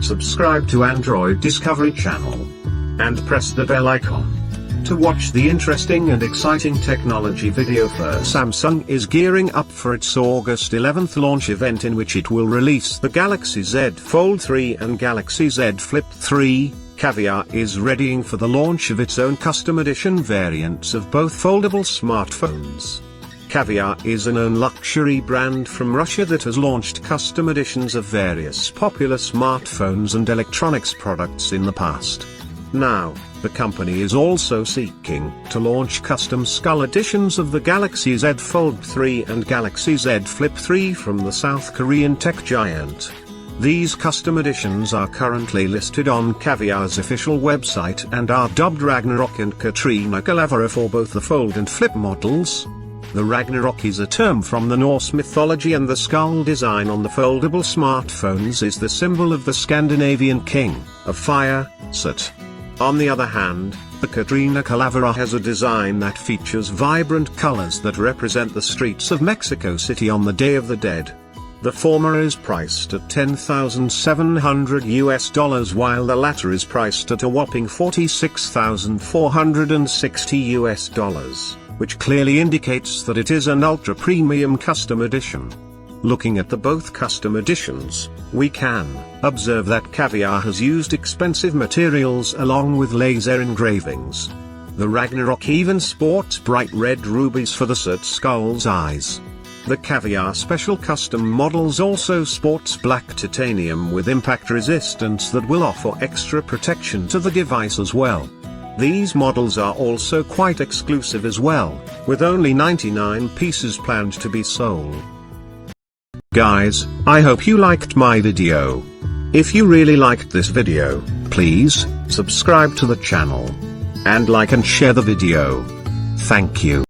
subscribe to Android Discovery Channel, and press the bell icon to watch the interesting and exciting technology video first. Samsung is gearing up for its August 11th launch event, in which it will release the Galaxy Z Fold 3 and Galaxy Z Flip 3. Caviar is readying for the launch of its own custom edition variants of both foldable smartphones. Caviar is a known luxury brand from Russia that has launched custom editions of various popular smartphones and electronics products in the past. Now, the company is also seeking to launch custom skull editions of the Galaxy Z Fold 3 and Galaxy Z Flip 3 from the South Korean tech giant. These custom editions are currently listed on Caviar's official website and are dubbed Ragnarok and Katrina Calavera for both the Fold and Flip models. The Ragnarok is a term from the Norse mythology, and the skull design on the foldable smartphones is the symbol of the Scandinavian king of fire, Sut. On the other hand, the Katrina Calavera has a design that features vibrant colors that represent the streets of Mexico City on the Day of the Dead. The former is priced at $10,700 while the latter is priced at a whopping $46,460, which clearly indicates that it is an ultra-premium custom edition. Looking at the both custom editions, we can observe that Caviar has used expensive materials along with laser engravings. The Ragnarok even sports bright red rubies for the Sut skull's eyes. The Caviar Special Custom models also sports black titanium with impact resistance that will offer extra protection to the device as well. These models are also quite exclusive as well, with only 99 pieces planned to be sold. Guys, I hope you liked my video. If you really liked this video, please subscribe to the channel and like and share the video. Thank you.